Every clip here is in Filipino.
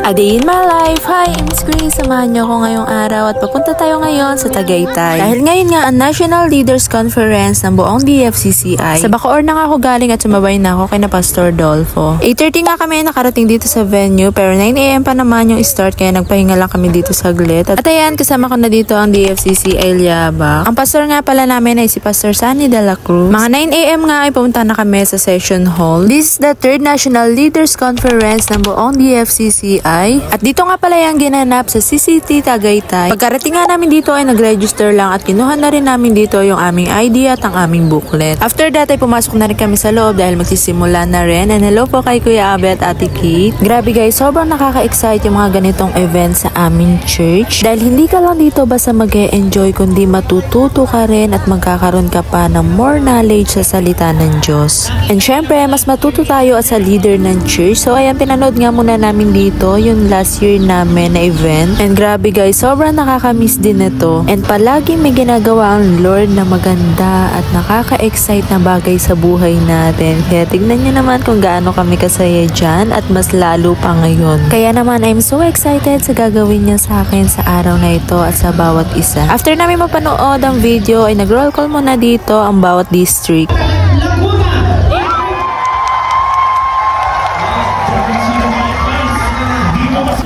A day in my life. Hi, Miss Grace. Samahan niyo ako ngayong araw at papunta tayo ngayon sa Tagaytay. Dahil ngayon nga ang National Leaders Conference ng buong DFCCI. Sa Bacoor na nga ako galing at sumabay na ako kay na Pastor Dolfo. 8:30 nga kami nakarating dito sa venue pero 9 AM pa naman yung start kaya nagpahinga lang kami dito saglit. At ayan, kasama ko na dito ang DFCCI Liabak. Ang pastor nga pala namin ay si Pastor Sunny de la Cruz. Mga 9 AM nga ay pumunta na kami sa session hall. This is the 3rd National Leaders Conference ng buong DFCCI. At dito nga pala yung ginanap sa CCT Tagaytay. Pagkarating nga namin dito ay nag-register lang at kinuha na rin namin dito yung aming ID at ang aming booklet. After that ay pumasok na rin kami sa loob dahil magsisimula na rin. And hello po kay Kuya Abe at Ate Kate. Grabe guys, sobrang nakaka-excite yung mga ganitong events sa aming church. Dahil hindi ka lang dito basta mag-e-enjoy kundi matututo ka rin at magkakaroon ka pa ng more knowledge sa salita ng Diyos. And syempre, mas matuto tayo as a leader ng church. So ayan, pinanood nga muna namin dito yung last year namin na event. And grabe guys, sobrang nakakamiss din ito. And palagi may ginagawa ang Lord na maganda at nakaka-excite na bagay sa buhay natin. Kaya tignan nyo naman kung gaano kami kasaya dyan at mas lalo pa ngayon. Kaya naman, I'm so excited sa gagawin niya sa akin sa araw na ito at sa bawat isa. After namin mapanood ang video, ay nag-roll call muna dito ang bawat district.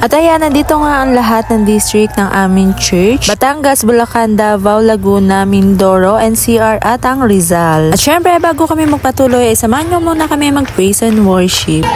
At ayan, nandito nga ang lahat ng district ng aming church. Batangas, Bulacan, Davao, Laguna, Mindoro, NCR at ang Rizal. At syempre, bago kami magpatuloy, ay samahan nyo muna kami mag-praise and worship.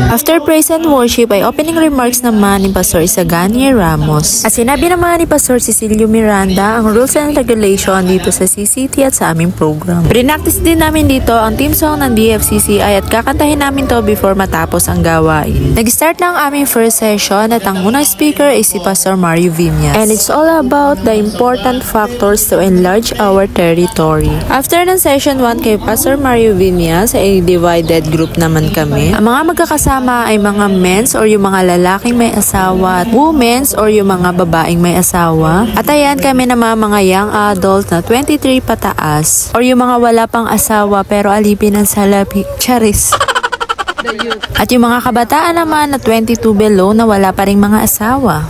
After praise and worship ay opening remarks naman ni Pastor Isagani Ramos. At sinabi naman ni Pastor Cecilio Miranda ang rules and regulation dito sa CCT at sa aming program. Prinactice din namin dito ang team song ng DFCCI at kakantahin namin to before matapos ang gawain. Nag-start na ang aming first session at ang unang speaker ay si Pastor Mario Viñas. And it's all about the important factors to enlarge our territory. After ng session 1 kay Pastor Mario Viñas ay divided group naman kami. Ang mga magkakasama ay mga men's or yung mga lalaking may asawa at women's or yung mga babaeng may asawa. At ayan, kami naman mga young adult na 23 pataas or yung mga wala pang asawa pero alipin ng salapi. Charis. At yung mga kabataan naman na 22 below na wala pa ring mga asawa.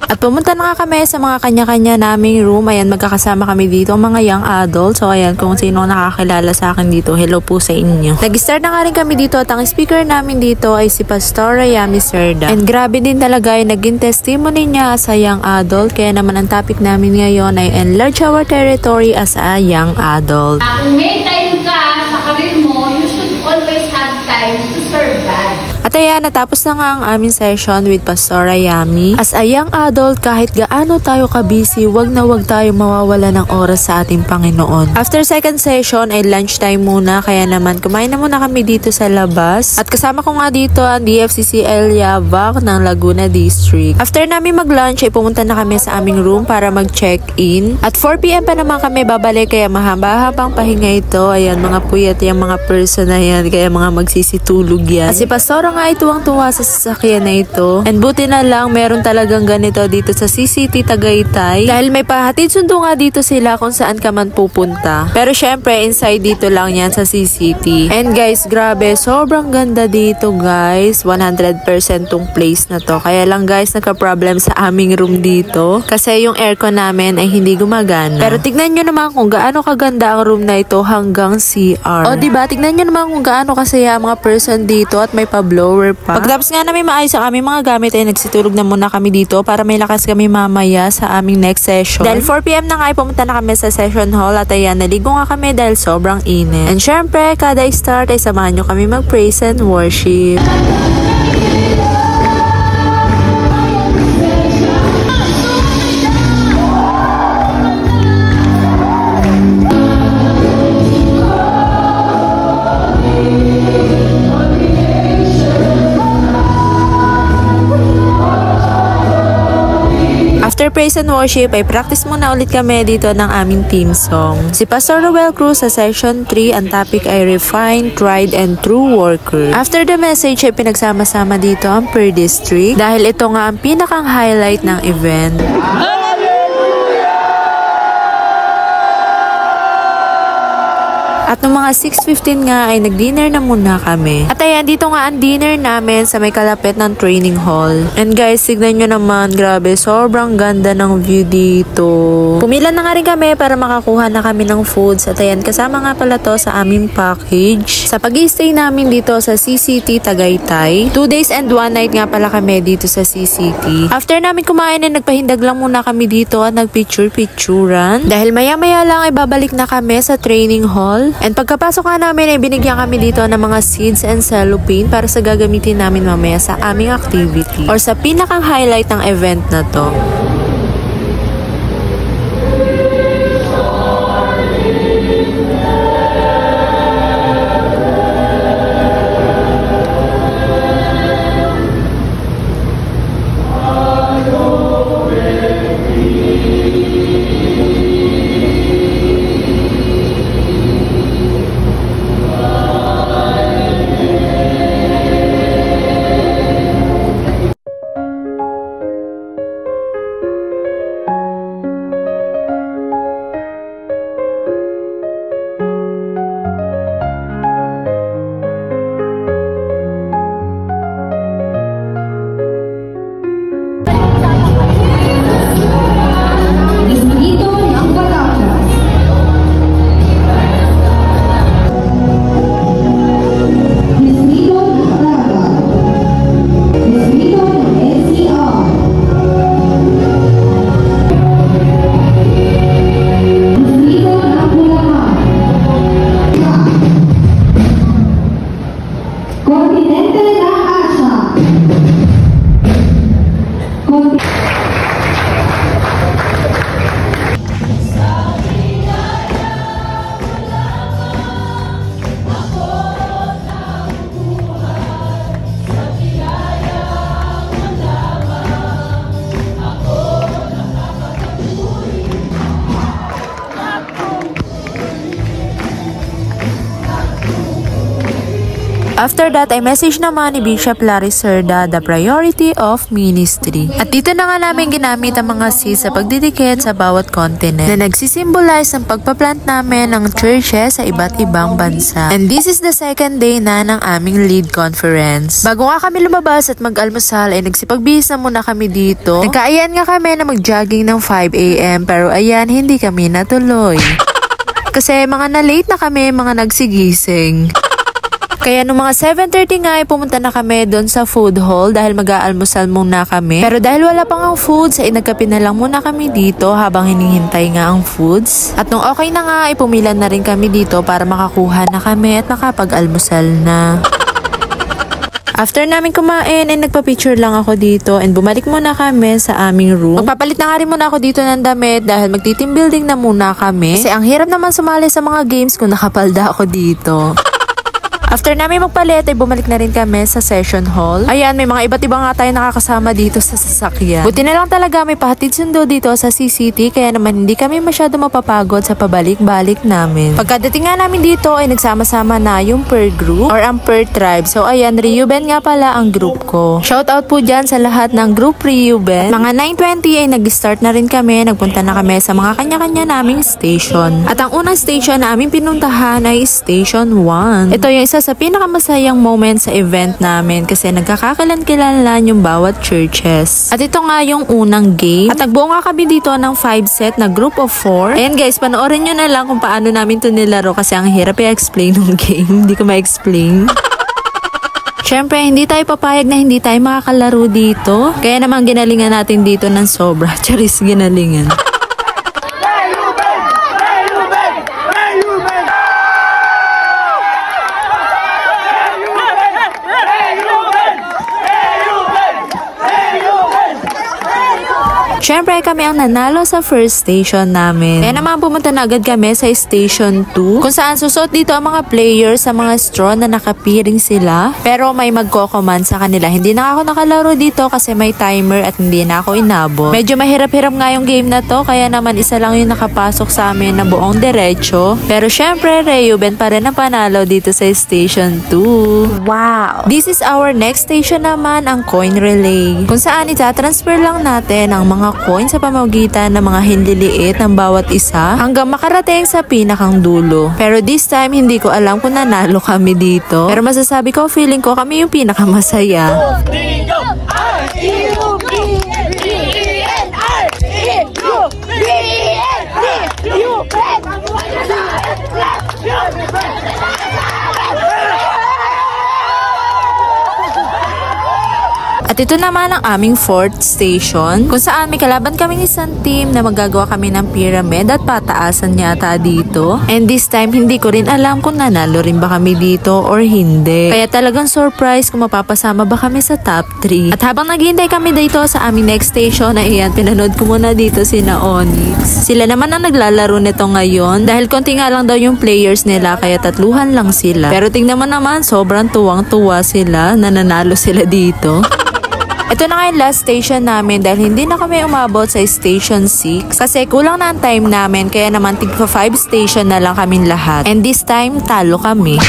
At pumunta na nga kami sa mga kanya-kanya naming room. Ayan, magkakasama kami dito, mga young adults. So ayan, kung sino nakakilala sa akin dito, hello po sa inyo. Nag-start na nga rin kami dito at ang speaker namin dito ay si Pastor Yami Serda. And grabe din talaga ay naging testimony niya sa young adult. Kaya naman ang topic namin ngayon ay enlarge our territory as a young adult. Kung may time ka sa career mo, you should always have time to serve God. At ayan, natapos na nga ang aming session with Pastor Yami. As a young adult, kahit gaano tayo ka-busy, wag na wag tayo mawawala ng oras sa ating Panginoon. After second session ay lunchtime muna, kaya naman kumain na muna kami dito sa labas. At kasama ko nga dito ang DFCCI Liabak ng Laguna District. After namin mag-lunch ay pumunta na kami sa aming room para mag-check-in. At 4 PM pa naman kami babalik, kaya mahaba-habang pahinga ito. Ayan, mga puyat yung mga person na yan, kaya mga magsisitulog yan. At si Pastor nga ay tuwang-tuwa sa sasakyan na ito. And buti na lang meron talagang ganito dito sa CCT Tagaytay dahil may pahatid sundo nga dito sila kung saan ka man pupunta. Pero syempre inside dito lang yan sa CCT. And guys, grabe, sobrang ganda dito guys. 100% tong place na to. Kaya lang guys, nagka-problem sa aming room dito kasi yung aircon namin ay hindi gumagana. Pero tignan nyo naman kung gaano kaganda ang room na ito hanggang CR. O diba, tignan nyo naman kung gaano kasaya ang mga person dito at may pa-blow shower pa. Pagtapos nga namin maayos ang aming mga gamit ay nagsitulog na muna kami dito para may lakas kami mamaya sa aming next session. Dahil 4 PM na nga ay pumunta na kami sa session hall at ayan, naligo nga kami dahil sobrang init. And syempre, kada start ay samahan nyo kami mag-praise and worship. After praise and worship, ay practice muna ulit kami dito ng aming team song. Si Pastor Roel Cruz sa session 3, ang topic ay Refined, Tried, and True Worker. After the message ay pinagsama-sama dito ang per district dahil ito nga ang pinakang highlight ng event. At nung mga 6:15 nga ay nag-dinner na muna kami. At ayan, dito nga ang dinner namin sa may kalapit ng training hall. And guys, tignan nyo naman, grabe, sobrang ganda ng view dito. Pumila na nga rin kami para makakuha na kami ng foods. At ayan, kasama nga pala to sa aming package. Sa pag-i-stay namin dito sa CCT Tagaytay. 2 days and 1 night nga pala kami dito sa CCT. After namin kumain ay nagpahindag lang muna kami dito at nagpicture-picturan. Dahil maya-maya lang ay babalik na kami sa training hall. And pagkapasok nga namin ay binigyan kami dito ng mga seeds and cellophane para sa gagamitin namin mamaya sa aming activity or sa pinakang highlight ng event na to. After that, ay message naman ni Bishop Larry Cerda, the priority of ministry. At dito na nga namin ginamit ang mga seeds sa pagdidikit sa bawat continent na nagsisimbolize ng pagpaplant namin ng churches sa iba't ibang bansa. And this is the second day na ng aming lead conference. Bago nga kami lumabas at mag-almusal, ay nagsipagbihis na muna kami dito. Nagkaayan nga kami na mag-jogging ng 5 AM pero ayan, hindi kami natuloy. Kasi mga na-late na kami, mga nagsigising. Kaya nung mga 7:30 nga ay pumunta na kami doon sa food hall dahil mag-aalmusal muna kami. Pero dahil wala pang ang foods ay nagkape na lang muna kami dito habang hinihintay nga ang foods. At nung okay na nga ay pumila na rin kami dito para makakuha na kami at makapag-almusal na. After namin kumain ay nagpa-picture lang ako dito and bumalik muna kami sa aming room. Magpapalit na nga rin muna ako dito ng damit dahil magti-team building na muna kami. Kasi ang hirap naman sumali sa mga games kung nakapalda ako dito. After namin magpalit ay bumalik na rin kami sa session hall. Ayan, may mga iba't ibang nga tayo nakakasama dito sa sasakyan. Buti na lang talaga may pahatid sundo dito sa CCT kaya naman hindi kami masyado mapapagod sa pabalik-balik namin. Pagkadating nga namin dito ay nagsama-sama na yung per group or ang per tribe. So ayan, Reuben nga pala ang group ko. Shoutout po dyan sa lahat ng group Reuben. Mga 9:20 ay nag-start na rin kami. Nagpunta na kami sa mga kanya-kanya naming station. At ang unang station na aming pinuntahan ay Station 1. Ito yung isa sa pinakamasayang moment sa event namin kasi nagkakakilan-kilalan yung bawat churches. At ito nga yung unang game. At nagbuo nga kami dito ng 5 set na group of 4. Ayan guys, panoorin nyo na lang kung paano namin ito nilaro kasi ang hirap i-explain ng game. Hindi ko ma-explain. Syempre, hindi tayo papayag na hindi tayo makakalaro dito. Kaya naman ginalingan natin dito ng sobra. Charis, ginalingan. Syempre, kami ang nanalo sa first station namin. Kaya naman pumunta na agad kami sa station 2, kung saan susuot dito ang mga players sa mga straw na nakapiring sila. Pero may magko-command sa kanila. Hindi na ako nakalaro dito kasi may timer at hindi na ako inabot. Medyo mahirap-hirap nga yung game na to, kaya naman isa lang yung nakapasok sa amin na buong derecho. Pero syempre, Reuben pa rin ang panalo dito sa station 2. Wow! This is our next station naman, ang coin relay. Kung saan itatransfer lang natin ang mga coin sa pamamagitan ng mga hinliliit ng bawat isa hanggang makarating sa pinakang dulo. Pero this time, hindi ko alam kung nanalo kami dito. Pero masasabi ko, feeling ko kami yung pinakamasaya. At ito naman ang aming fourth station, kung saan may kalaban kaming isang team na magagawa kami ng pyramid at pataasan yata dito. And this time, hindi ko rin alam kung nanalo rin ba kami dito or hindi. Kaya talagang surprise kung mapapasama ba kami sa top 3. At habang naghihintay kami dito sa aming next station, ay iyan, pinanood ko muna dito sina Onyx. Sila naman ang naglalaro nito ngayon dahil konti nga lang daw yung players nila, kaya 3 lang sila. Pero tingnan mo naman, sobrang tuwang-tuwa sila na nanalo sila dito. Ito na nga yung last station namin dahil hindi na kami umabot sa station 6 kasi kulang na ang time namin, kaya naman tigpa 5 station na lang kaming lahat. And this time, talo kami.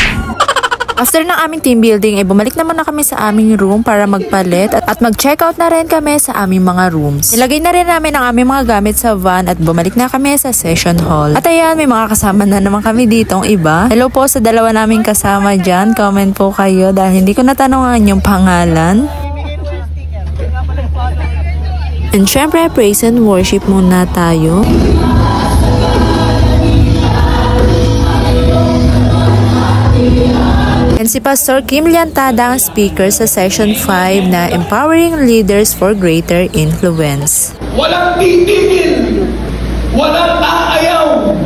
After ng aming team building, bumalik naman na kami sa aming room para magpalit at mag-check out na rin kami sa aming mga rooms. Nilagay na rin namin ang aming mga gamit sa van at bumalik na kami sa session hall. At ayan, may mga kasama na naman kami ditong iba. Hello po sa dalawa naming kasama dyan. Comment po kayo dahil hindi ko natanongan yung pangalan. And syempre, praise and worship muna tayo. And si Pastor Kim Liantada ang speaker sa session 5 na Empowering Leaders for Greater Influence. Walang titigil, walang aayaw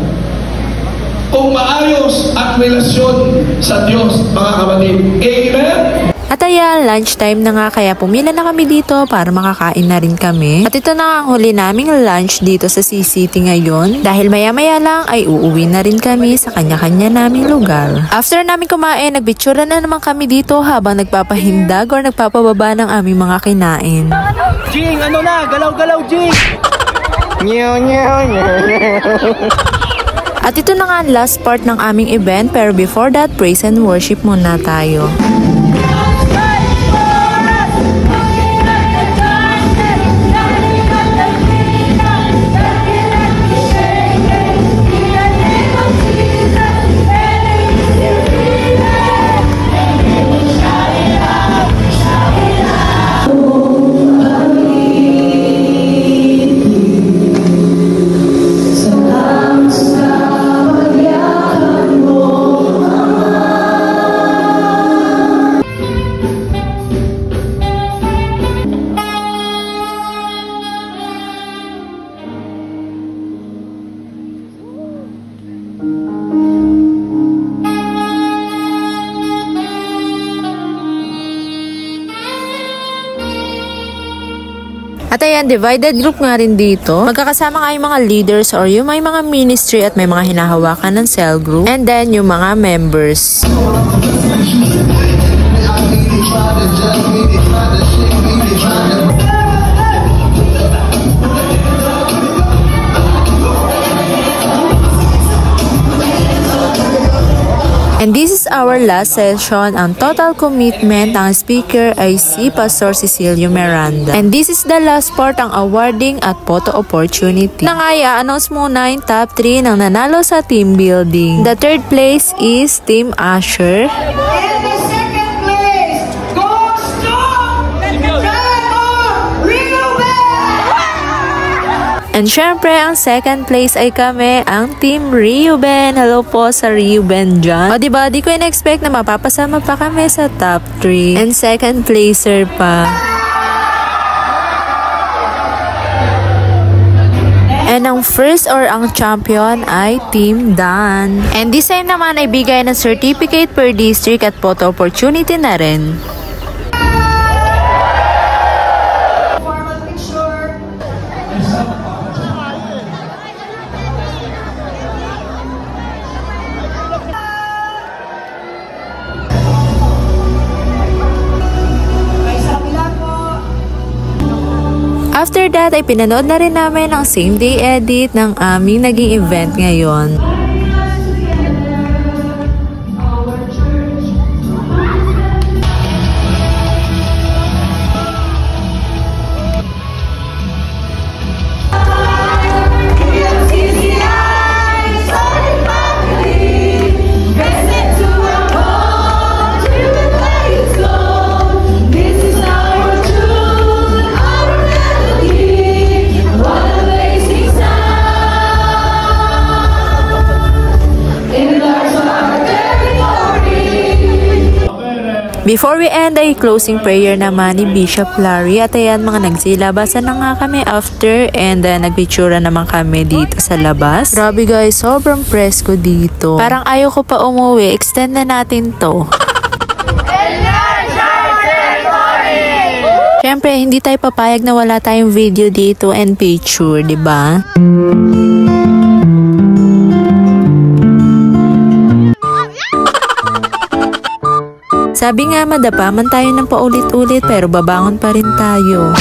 kung maayos ang relasyon sa Diyos, mga kapatid. Amen? At ayan, lunchtime na nga, kaya pumila na kami dito para makakain na rin kami. At ito na ang huli naming lunch dito sa CCT ngayon dahil maya-maya lang ay uuwi na rin kami sa kanya-kanya naming lugar. After namin kumain, nagbitsura na naman kami dito habang nagpapahindag or nagpapababa ng aming mga kinain. Jing, ano na? Galaw-galaw, Jing! At ito na nga ang last part ng aming event, pero before that, praise and worship muna tayo. At ayan, divided group nga rin dito. Magkakasama nga yung mga leaders or yung may mga ministry at may mga hinahawakan ng cell group. And then yung mga members. And this is our last session. Ang total commitment, ang speaker ay si Pastor Cecilio Miranda. And this is the last part, ang awarding at photo opportunity. Nangaya, announce muna yung top 3 ng nanalo sa team building. The third place is Team Asher. And the second place goes to Reuben! And syempre, ang second place ay kami, ang Team Reuben. Hello po sa Reuben dyan. O diba, di ko in-expect na mapapasama pa kami sa top 3. And second placer pa. And ang first or ang champion ay Team Dan. And this time naman ay bigay ng certificate per district at photo opportunity na rin. Formal picture. May sapila po. After that ay pinanood na rin namin ang same day edit ng aming naging event ngayon. Before we end ay closing prayer naman ni Bishop Larry at ayan mga nagsilabasan na nga kami after and nagpictura naman kami dito sa labas. Grabe guys, sobrang presko dito. Parang ayaw ko pa umuwi, extend na natin to. Siyempre, hindi tayo papayag na wala tayong video dito and picture, di ba? Sabi nga madapa man tayo ng paulit-ulit pero babangon pa rin tayo.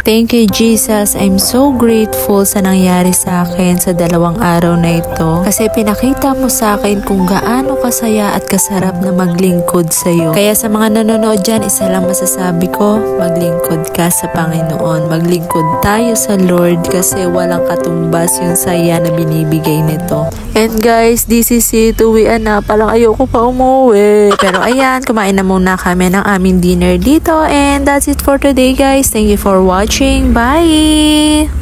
Thank you, Jesus. I'm so grateful sa nangyari sa akin sa 2 araw na ito. Kasi pinakita mo sa akin kung gaano kasaya at kasarap na maglingkod sa iyo. Kaya sa mga nanonood dyan, isa lang masasabi ko, maglingkod ka sa Panginoon. Maglingkod tayo sa Lord kasi walang katumbas yung saya na binibigay nito. And guys, this is it. Uwian na. Palang ayoko pa umuwi. Pero ayan, kumain na muna kami ng aming dinner dito. And that's it for today guys. Thank you for watching. Bye!